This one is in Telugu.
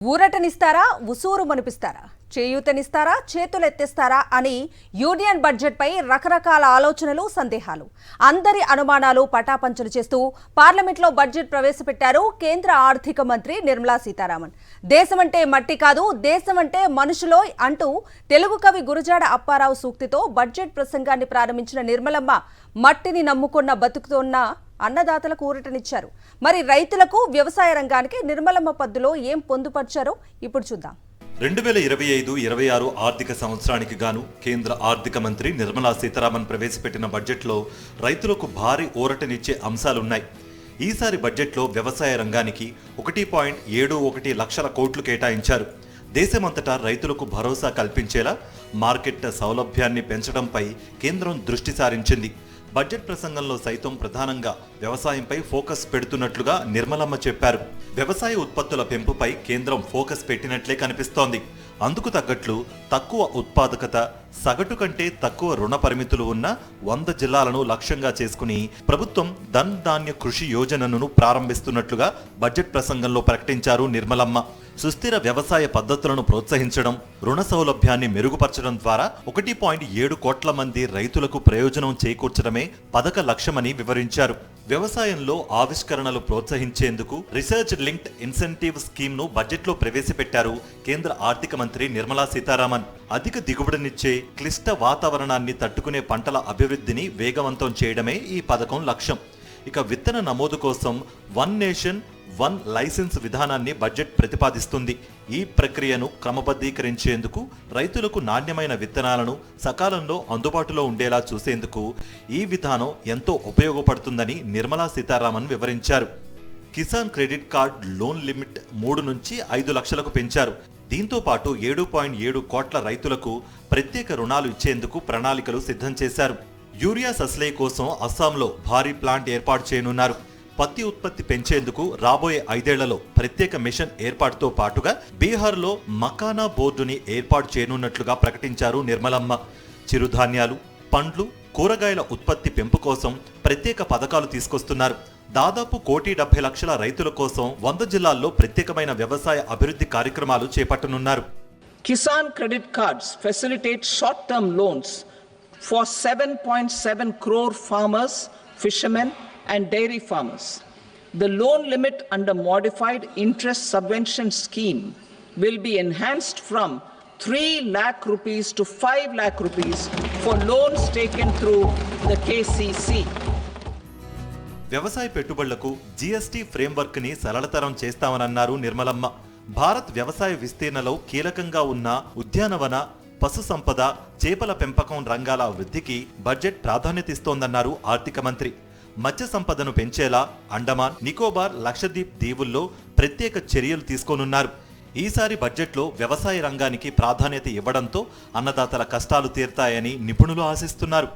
ఊరటనిస్తారా ఉసూరు మనిపిస్తారా చేయూతనిస్తారా చేతులెత్తేస్తారా అని యూనియన్ బడ్జెట్పై రకరకాల ఆలోచనలు సందేహాలు అందరి అనుమానాలు పటాపంచలు చేస్తూ పార్లమెంట్లో బడ్జెట్ ప్రవేశపెట్టారు కేంద్ర ఆర్థిక మంత్రి నిర్మలా సీతారామన్. దేశమంటే మట్టి కాదు దేశమంటే మనుషులోయ్ అంటూ తెలుగు కవి గురజాడ అప్పారావు సూక్తితో బడ్జెట్ ప్రసంగాన్ని ప్రారంభించిన నిర్మలమ్మ మట్టిని నమ్ముకున్న బతుకుతున్న అన్నదాతలకు ఊరటనిచ్చారు. మరి రైతులకు వ్యవసాయ రంగానికి నిర్మలమ్మ పద్దులో ఏం పొందుపర్చారో ఇప్పుడు చూద్దాం. 2025-26 ఆర్థిక సంవత్సరానికి గాను కేంద్ర ఆర్థిక మంత్రి నిర్మలా సీతారామన్ ప్రవేశపెట్టిన బడ్జెట్లో రైతులకు భారీ ఊరటనిచ్చే అంశాలున్నాయి. ఈసారి బడ్జెట్లో వ్యవసాయ రంగానికి 1.71 లక్షల కోట్లు కేటాయించారు. దేశమంతటా రైతులకు భరోసా కల్పించేలా మార్కెట్ సౌలభ్యాన్ని పెంచడంపై కేంద్రం దృష్టి సారించింది. బడ్జెట్ ప్రసంగంలో సైతం ప్రధానంగా వ్యవసాయంపై ఫోకస్ పెడుతున్నట్లుగా నిర్మలమ్మ చెప్పారు. వ్యవసాయ ఉత్పత్తుల పెంపుపై కేంద్రం ఫోకస్ పెట్టినట్లే కనిపిస్తోంది. అందుకు తగ్గట్లు తక్కువ ఉత్పాదకత, సగటు కంటే తక్కువ రుణ పరిమితులు ఉన్న 100 జిల్లాలను లక్ష్యంగా చేసుకుని ప్రభుత్వం ధన్ ధాన్య కృషి యోజనను ప్రారంభిస్తున్నట్లుగా బడ్జెట్ ప్రసంగంలో ప్రకటించారు నిర్మలమ్మ. సుస్థిర వ్యవసాయ పద్ధతులను ప్రోత్సహించడం, రుణ సౌలభ్యాన్ని మెరుగుపరచడం ద్వారా 1.7 కోట్ల మంది రైతులకు ప్రయోజనం చేకూర్చడమే పథక లక్ష్యమని వివరించారు. వ్యవసాయంలో ఆవిష్కరణలు ప్రోత్సహించేందుకు రీసెర్చ్ లింక్డ్ ఇన్సెంటివ్ స్కీమ్ ను బడ్జెట్లో ప్రవేశపెట్టారు కేంద్ర ఆర్థిక మంత్రి నిర్మలా సీతారామన్. అధిక దిగుబడినిచ్చే క్లిష్ట వాతావరణాన్ని తట్టుకునే పంటల అభివృద్ధిని వేగవంతం చేయడమే ఈ పథకం లక్ష్యం. ఇక విత్తన నమోదు కోసం వన్ నేషన్ వన్ లైసెన్స్ విధానాన్ని బడ్జెట్ ప్రతిపాదిస్తుంది. ఈ ప్రక్రియను క్రమబద్ధీకరించేందుకు, రైతులకు నాణ్యమైన విత్తనాలను సకాలంలో అందుబాటులో ఉండేలా చూసేందుకు ఈ విధానం ఎంతో ఉపయోగపడుతుందని నిర్మలా సీతారామన్ వివరించారు. Kisan credit card loan limit 3 నుంచి 5 లక్షలకు పెంచారు. దీంతో పాటు 7.7 కోట్ల రైతులకు ప్రత్యేక రుణాలు ఇచ్చేందుకు ప్రణాళికలు సిద్ధం చేశారు. యూరియా సస్లే కోసం అస్సాంలో భారీ ప్లాంట్ ఏర్పాటు చేయనున్నారు. పత్తి ఉత్పత్తి పెంచేందుకు రాబోయే 5 ఏళ్లలో ప్రత్యేక మిషన్ ఏర్పాటుతో పాటుగా బీహార్లో మకానా బోర్డుని ఏర్పాటు చేయనున్నట్లుగా ప్రకటించారు నిర్మలమ్మ. చిరుధాన్యాలు, పండ్లు, కూరగాయల ఉత్పత్తి పెంపు కోసం ప్రత్యేక పథకాలు తీసుకొస్తున్నారు. దాదాపు 1,70,00,000 రైతుల కోసం 100 జిల్లాల్లో ప్రత్యేకమైన వ్యవసాయ అభివృద్ధి కార్యక్రమాలు చేపట్టనున్నారు. Kisan credit cards facilitate short-term loans for 7.7 crore farmers, fishermen and dairy farmers. The loan limit under modified interest subvention scheme will be enhanced from 3 lakh rupees to 5 lakh rupees for loans taken through the KCC. వ్యవసాయ పెట్టుబడులకు జీఎస్టీ ఫ్రేమ్వర్క్ ని సరళతరం చేస్తామన్నారు నిర్మలమ్మ. భారత్ వ్యవసాయ విస్తీర్ణలో కీలకంగా ఉన్న ఉద్యానవన, పశు సంపద, చేపల పెంపకం రంగాల వృద్ధికి బడ్జెట్ ప్రాధాన్యతిస్తోందన్నారు ఆర్థిక మంత్రి. మత్స్య సంపదను పెంచేలా అండమాన్, నికోబార్, లక్షద్వీప్ దీవుల్లో ప్రత్యేక చర్యలు తీసుకోనున్నారు. ఈసారి బడ్జెట్లో వ్యవసాయ రంగానికి ప్రాధాన్యత ఇవ్వడంతో అన్నదాతల కష్టాలు తీరుతాయని నిపుణులు ఆశిస్తున్నారు.